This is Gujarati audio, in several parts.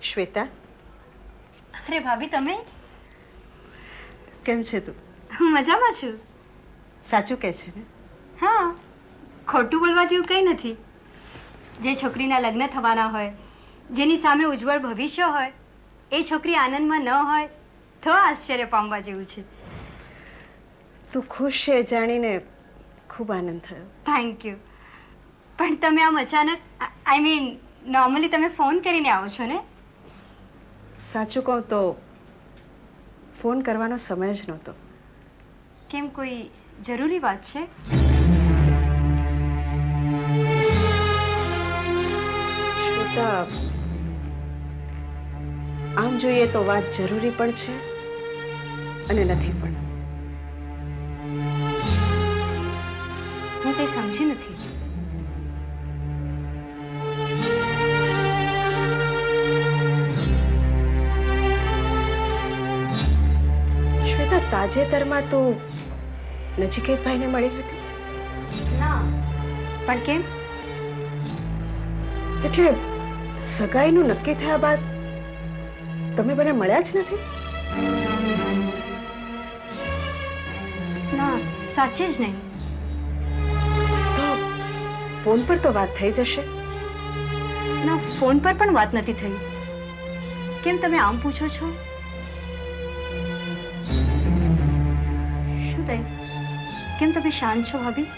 શ્વેતા, અરે ભાભી, તમે કેમ છે તું? હું મજામાં છું. સાચું કહે છે ને? હા, ખોટું બોલવા જેવું કંઈ નથી. જે છોકરીના લગ્ન થવાના હોય, જેની સામે ઉજ્જવળ ભવિષ્ય હોય, એ છોકરી આનંદમાં ન હોય તો આશ્ચર્ય પામવા જેવું છે. તું ખુશ છે જાણીને ખૂબ આનંદ થયો. Thank you. પણ તમે આમ અચાનક, આઈ મીન નોર્મલી તમે ફોન કરીને આવો છો ને? સાચું કહું તો ફોન કરવાનો સમય જ નહોતો. કેમ, કોઈ જરૂરી વાત છે? શ્વેતા, આમ જોઈએ તો વાત જરૂરી પણ છે અને નથી પણ. હું કંઈ સમજી નથી. શ્વેતા, તાજેતરમાં તું નચિકેતભાઈને મળી હતી? ના. પણ કેમ? એટલે સગાઈનું નક્કી થયા બાદ તમે બંને મળ્યા જ નથી? ના, સાચે જ નહીં. તો ફોન પર તો વાત થઈ જશે. ના, ફોન પર પણ વાત નથી થઈ. કેમ તમે આમ પૂછો છો? શું થયું? કેમ તમે શાંત છો ભાભી?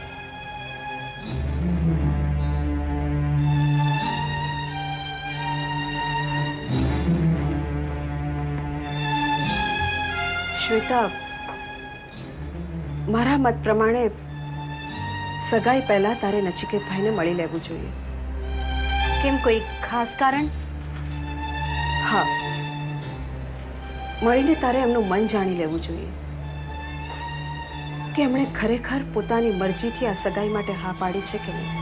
શ્વેતા, મારા મત પ્રમાણે સગાઈ પહેલા તારે નચિકેતભાઈને મળી લેવું જોઈએ. કેમ, કોઈ ખાસ કારણ? હા, મળીને તારે એમનું મન જાણી લેવું જોઈએ કે એમણે ખરેખર પોતાની મરજીથી આ સગાઈ માટે હા પાડી છે કે નહીં.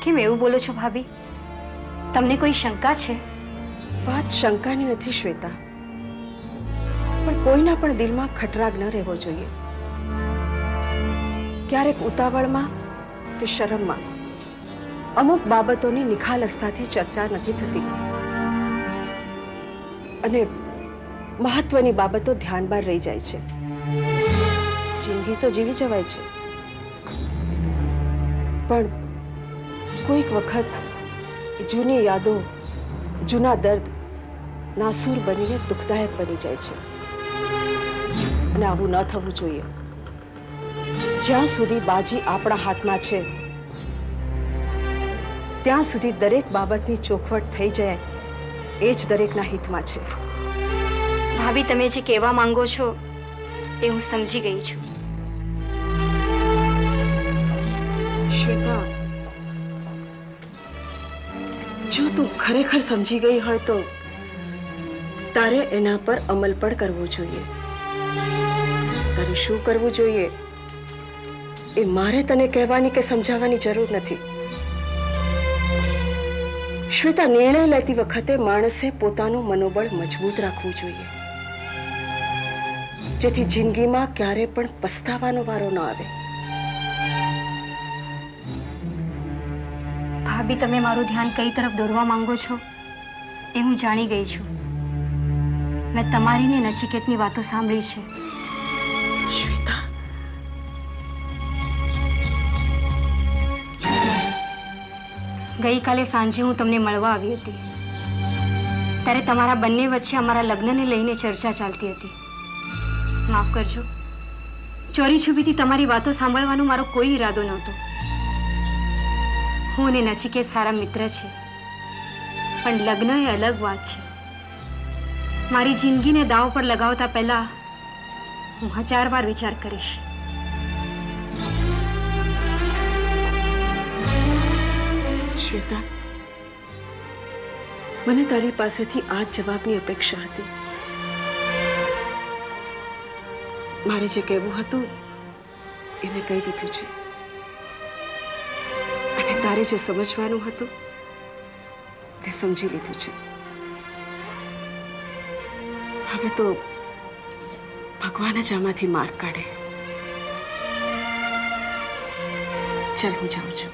કેમ એવું બોલો છો ભાભી? તમને કોઈ શંકા છે? વાત શંકાની નથી શ્વેતા, પણ કોઈના પણ દિલમાં ખટરાગ ન રહેવો જોઈએ. ક્યારેક ઉતાવળમાં કે શરમમાં અમુક બાબતોની નિખાલસતાથી ચર્ચા નથી થતી અને મહત્વની બાબતો ધ્યાન બહાર રહી જાય છે. જિંદગી તો જીવી જવાય છે, પણ કોઈક વખત જૂની યાદો, જૂના દર્દ નાસૂર બનીને દુઃખદાયક બની જાય છે અને આવું ન થવું જોઈએ. જ્યાં સુધી બાજી આપણા હાથમાં છે ત્યાં સુધી દરેક બાબતની ચોખવટ થઈ જાય એ જ દરેકના હિતમાં છે. ભાભી, તમે જે કહેવા માંગો છો એ હું સમજી ગઈ છું. શ્વેતા, જો તું ખરેખર સમજી ગઈ હોય તો તારે એના પર અમલ પણ કરવો જોઈએ. તારે શું કરવું જોઈએ એ મારે તને કહેવાની કે સમજાવવાની જરૂર નથી. શ્વેતા, નિર્ણય લેતી વખતે માણસે પોતાનું મનોબળ મજબૂત રાખવું જોઈએ, જેથી જિંદગીમાં ક્યારે પણ પસ્તાવાનો વારો ન આવે. ભાભી, તમે મારું ધ્યાન કઈ તરફ દોરવા માંગો છો એ હું જાણી ગઈ છું. મેં તમારી ને નચિકેતની વાતો સાંભળી છે. શ્વેતા, ગઈકાલે સાંજે હું તમને મળવા આવી હતી ત્યારે તમારા બંને વચ્ચે અમારા લગ્નને લઈને ચર્ચા ચાલતી હતી. માફ કરજો, ચોરી છુપીથી તમારી વાતો સાંભળવાનો મારો કોઈ ઈરાદો નહોતો. હું અને નચિકેત સારા મિત્ર છે, પણ લગ્ન એ અલગ વાત છે. મારી જિંદગીને દાવ પર લગાવતા પહેલા હું 1000 વાર વિચાર કરીશ. શ્વેતા, મને તારી પાસેથી આ જ જવાબની અપેક્ષા હતી. મારે જે કહેવું હતું એ મેં કહી દીધું છે અને તારે જે સમજવાનું હતું તે સમજી લીધું છે. હવે તો ભગવાન જ આમાંથી માર્ગ કાઢે. ચાલ, હું જાઉં છું.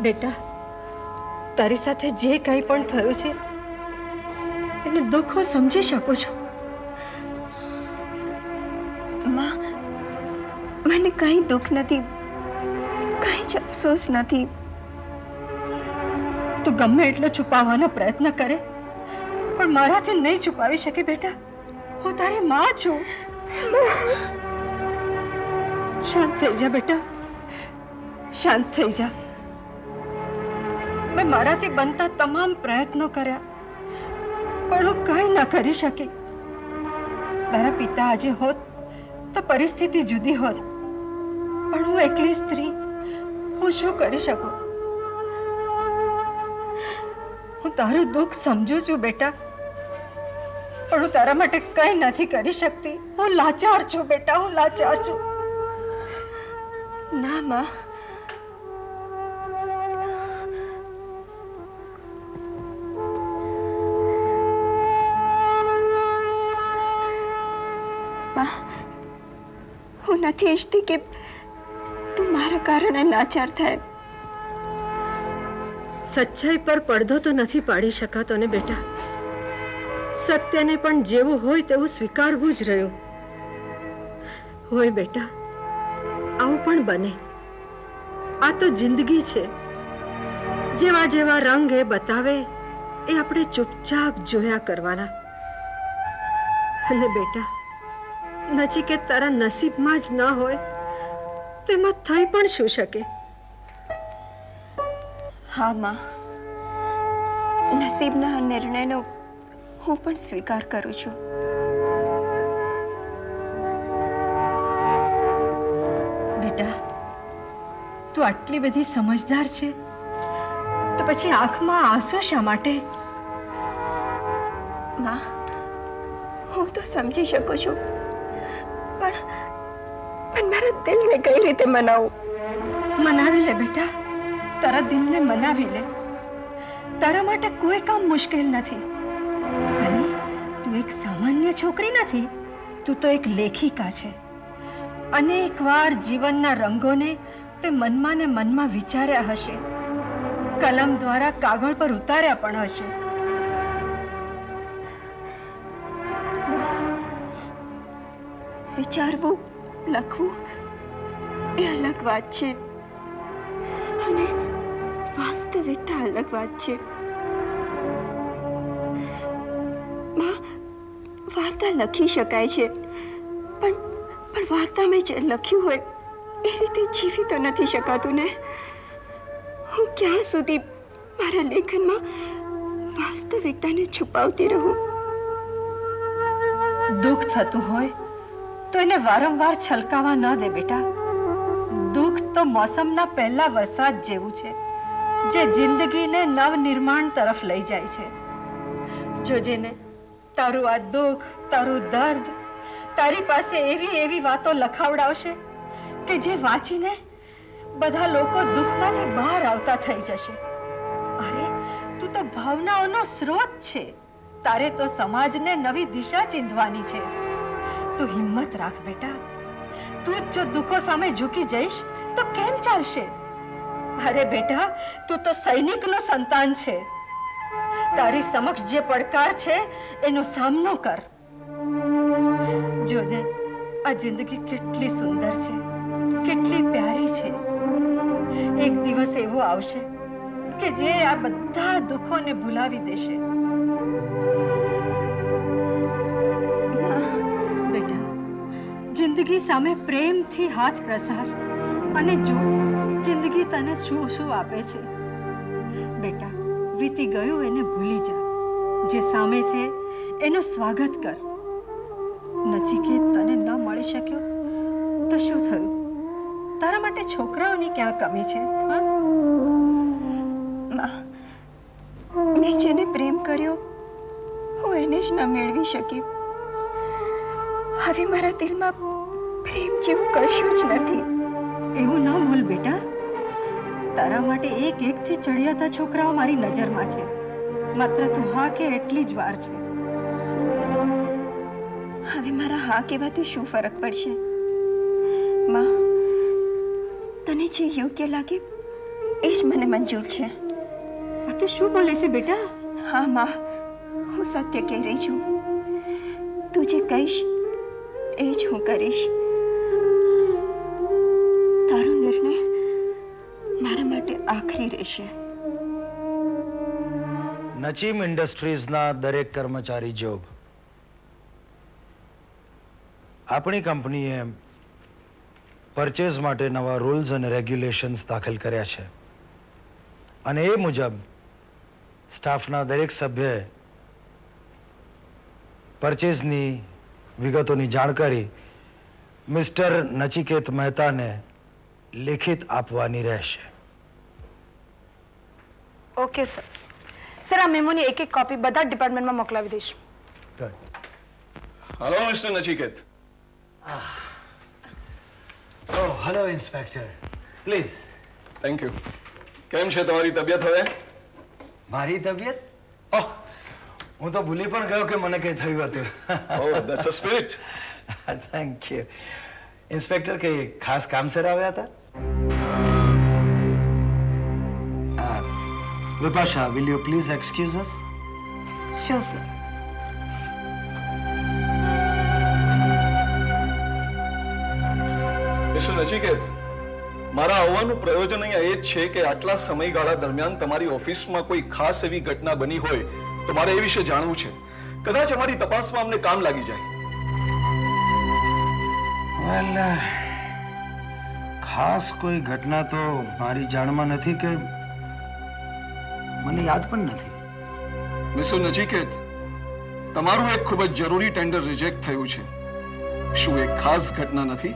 બેટા, તારી સાથે જે કંઈ પણ થયું છે એનું દુઃખ હું સમજી શકું છું. માં, મને કંઈ દુઃખ નથી, કંઈ જ અફસોસ નથી. તું ગમે એટલો છુપાવવાનો પ્રયત્ન કરે પણ મારાથી નહીં છુપાવી શકે બેટા. હું તારી માં છું. શાંત થઈ જા બેટા, શાંત થઈ જા. મેં મારાથી બનતા તમામ પ્રયત્નો કર્યા પણ હું કંઈ ન કરી શકી. તારા પિતા આજે હોત તો પરિસ્થિતિ જુદી હોત, પણ હું એકલી સ્ત્રી, હું શું કરી શકું? હું તારું દુઃખ સમજુ છું બેટા, પણ હું તારા માટે કંઈ નથી કરી શકતી. હું લાચાર છું બેટા, હું લાચાર છું. ના માં, હું નથી ઈચ્છતી કે તું મારા કારણે લાચાર થાય. સચ્ચાઈ પર પડદો તો નથી પાડી શકાતો ને બેટા. સત્યને પણ જેવું હોય તેવું સ્વીકારવું જ રહ્યું. હોય બેટા, આવું પણ બને. આ તો જિંદગી છે. જેવા જેવા રંગ એ બતાવે એ આપણે ચૂપચાપ જોયા કરવાના. અને બેટા, નચિકેત તારા નસીબમાં જ ન હોય તો એમાં થઈ પણ શું શકે? હા માં, નસીબના નિર્ણયનો હું પણ સ્વીકાર કરું છું. બેટા, તું આટલી બધી સમજદાર છે તો પછી આંખમાં આંસુ શા માટે? માં, હું તો સમજી શકું છું, પણ મારા દિલને કઈ રીતે મનાવું? મનાવી લે બેટા, તારા દિલને મનાવી લે. તારા માટે કોઈ કામ મુશ્કેલ નથી. અને તું એક સામાન્ય છોકરી નથી, તું તો એક લેખિકા છે. અનેક વાર જીવનના રંગોને તે મનમાં ને મનમાં વિચાર્યા હશે, કલમ દ્વારા કાગળ પર ઉતાર્યા પણ હશે. વિચારવું, લખવું એ અલગ વાત છે અને વાસ્તવિકતા અલગ વાત છે. માં, વાર્તા લખી શકાય છે, પણ વાર્તામાં જે લખ્યું હોય એ રીતે જીવી તો નથી શકાતું ને. હું ક્યાં સુધી મારા લેખનમાં વાસ્તવિકતાને છુપાવતી રહું? દુઃખ થતું હોય તો એને વારંવાર છલકાવા ન દે બેટા. દુઃખ તો મોસમના પહેલા વરસાદ જેવું છે, જે જિંદગીને નવનિર્માણ તરફ લઈ જાય છે. જોજે ને, તારું આ દુઃખ, તારું દર્દ તારી પાસે એવી એવી વાતો લખાવડાવશે કે જે વાંચીને બધા લોકો દુઃખમાંથી બહાર આવતા થઈ જશે. અરે, તું તો ભાવનાઓનો સ્રોત છે. તારે તો સમાજને નવી દિશા ચીંધવાની છે. તું હિંમત રાખ બેટા. તું જો દુઃખો સામે ઝૂકી જઈશ તો કેમ ચાલશે? અરે બેટા, તું તો સૈનિકનો સંતાન છે. તારી સમક્ષ જે પડકાર છે એનો સામનો કર. જોને, આ જિંદગી કેટલી સુંદર છે, કેટલી પ્યારી છે. એક દિવસ એવો આવશે કે જે આ બધા દુઃખોને ભૂલાવી દેશે. બેટા, જિંદગી સામે પ્રેમથી હાથ પ્રસાર અને જો જિંદગી તને શું શું આપે છે. બેટા, વીતી ગયું એને ભૂલી જા. જે સામે છે એનું સ્વાગત કર. નચિકેત તને ન મળી શક્યો તો શું થયું? તારા માટે છોકરાઓની ક્યાં કમી છે? મેં જેને પ્રેમ કર્યો હું એને જ ન મેળવી શકી. હવે મારા દિલમાં પ્રેમ જેવું કશું જ નથી. એવું ન ભૂલ બેટા. તારા માટે એક એકથી ચડિયાતા છોકરાઓ મારી નજરમાં છે. માત્ર તું હા કે એટલી જ વાર છે. હવે મારા હા કહેવાથી શું ફરક પડશે? માં, તને જે યોગ્ય લાગે એ જ મને મંજૂર છે. આ તું શું બોલે છે બેટા? હા માં, હું સત્ય કહી રહી છું. તું જે કહીશ એ જ હું કરીશ. તારો નિર્ણય મારા માટે આખરી રહેશે. નચીમ ઇન્ડસ્ટ્રીઝના દરેક કર્મચારી જોબ, આપણી કંપનીએ પરચેઝ માટે નવા રૂલ્સ અને રેગ્યુલેશન્સ દાખલ કર્યા છે અને એ મુજબ સ્ટાફના દરેક સભ્યએ પરચેઝની વિગતોની જાણકારી મિસ્ટર નચિકેત મહેતાને લેખિત આપવાની રહેશે. Okay sir. સર, આ મેમોની એક એક કોપી બધા જ ડિપાર્ટમેન્ટમાં મોકલાવી દઈશ. Hello mister Nachiket. Oh, hello inspector. Please. Thank you. કેમ છે તમારી તબિયત હવે? મારી તબિયત? ઓહ, હું તો ભૂલી પણ ગયો કે મને કંઈ થયું હતું. Oh, that's a spirit. Thank you. Inspector, કઈ ખાસ કામસર આવ્યા હતા? Vipasha, will you please excuse us? Sure sir. Mister Nachiket, મારા આવવાનું પ્રયોજન અહીંયા એ જ છે કે આટલા સમયગાળા દરમિયાન તમારી ઓફિસમાં કોઈ ખાસ એવી ઘટના બની હોય તો મારે એ વિશે જાણવું છે. કદાચ અમારી તપાસમાં અમને કામ લાગી જાય. વેલ, ખાસ કોઈ ઘટના તો મારી જાણમાં નથી કે મને યાદ પણ નથી. મિસ્ટર નચિકેત, તમારું એક ખૂબ જ જરૂરી ટેન્ડર રિજેક્ટ થયું છે. શું એક ખાસ ઘટના નથી?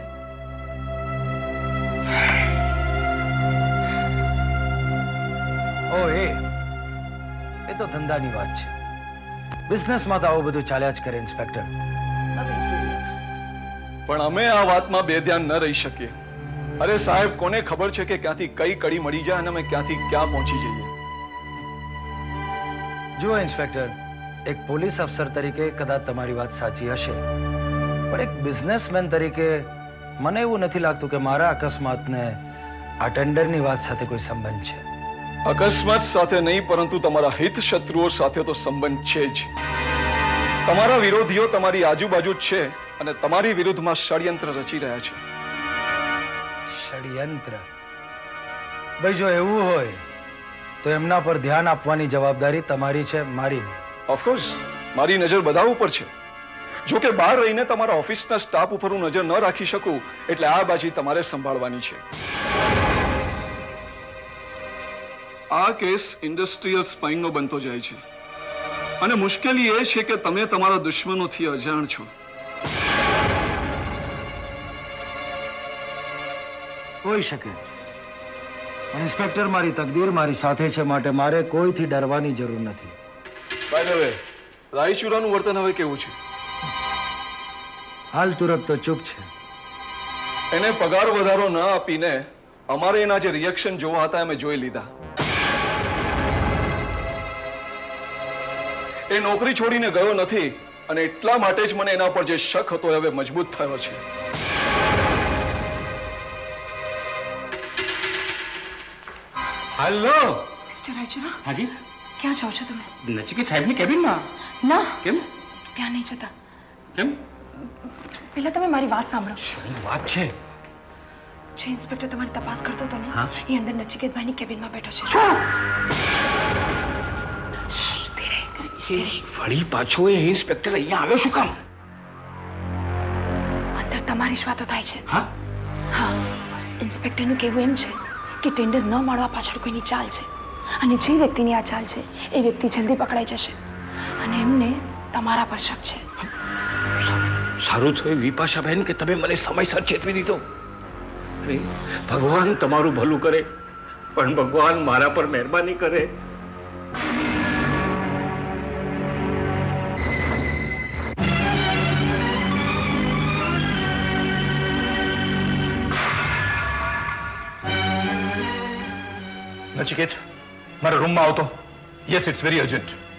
ઓ, એ તો ધંધાની વાત છે. બિઝનેસમાં તો આવું બધું ચાલ્યા જ કરે ઇન્સ્પેક્ટર. Nothing serious. પણ અમે આ વાતમાં બેધ્યાન ન રહી શકીએ. અરે સાહેબ, કોને ખબર છે કે ક્યાંથી કઈ કડી મળી જાય અને અમે ક્યાંથી ક્યાં પહોંચી જઈએ. જુઓ ઇન્સ્પેક્ટર, એક પોલીસ અફસર તરીકે કદાચ તમારી વાત સાચી હશે, પણ એક બિઝનેસમેન તરીકે મને એવું નથી લાગતું કે મારા અકસ્માતને આ ટેન્ડરની વાત સાથે કોઈ સંબંધ છે. અકસ્માત સાથે નહીં, પરંતુ તમારા હિત શત્રુઓ સાથે તો સંબંધ છે જ. તમારા વિરોધીઓ તમારી આજુબાજુ જ છે અને તમારી વિરુદ્ધમાં ષડયંત્ર રચી રહ્યા છે. ષડયંત્ર? ભાઈ, જો એવું હોય તો એમના પર ધ્યાન આપવાની જવાબદારી તમારી છે, મારી નહીં. ઓફકોર્સ, મારી નજર બધા ઉપર છે. જો કે બહાર રહીને તમારા ઓફિસના સ્ટાફ ઉપર હું નજર ન રાખી શકું, એટલે આ બાજી તમારે સંભાળવાની છે. આ કેસ ઇન્ડસ્ટ્રીયલ સ્પાઇંગનો બનતો જાય છે અને મુશ્કેલી એ છે કે તમે તમારા દુશ્મનોથી અજાણ છો. હોઈ શકે, પણ ઇન્સ્પેક્ટર, મારી તકદીર મારી સાથે છે, માટે મારે કોઈથી ડરવાની જરૂર નથી. બાય ધ વે, રાયચુરાનું વર્તન હવે કેવું છે? હાલ તુરત તો ચૂપ છે. એને પગાર વધારો ન આપીને અમારે એના જે રિએક્શન જોવા હતા અમે જોઈ લીધા. એ નોકરી છોડીને ગયો નથી અને એટલા માટે જ મને એના પર જે શક હતો એ હવે મજબૂત થયો છે. હેલો. મિસ્ટર રાજુરા, હાજી. ક્યાં જાઓ છો તમે? નચિકેત સાહેબની કેબિનમાં. ના, કેમ? ત્યાં નહીં જતા. કેમ? પહેલા તમે મારી વાત સાંભળો. શું વાત છે? જે ઇન્સ્પેક્ટર તમારી તપાસ કરતો હતો ને, હા? એ અંદર નચિકેતભાઈની કેબિનમાં બેઠો છે. એ વળી પાછો એ ઇન્સ્પેક્ટર અહીંયા આવ્યો શું કામ? અંદર તમારી જ વાતો થાય છે. હા? હા, ઇન્સ્પેક્ટરનું કહેવું એમ છે કે ટેન્ડર ન મળવા પાછળ કોઈની ચાલ છે, અને જે વ્યક્તિની આ ચાલ છે એ વ્યક્તિ જલ્દી પકડાઈ જશે, અને એમને તમારા પર શક છે. સારું થયું વિપાશાબેન કે તમે મને સમયસર ચેતવી દીધો. અરે, ભગવાન તમારું ભલું કરે, પણ ભગવાન મારા પર મહેરબાની કરે. નચિકેત, મારા રૂમમાં આવતો. Yes, it's very urgent.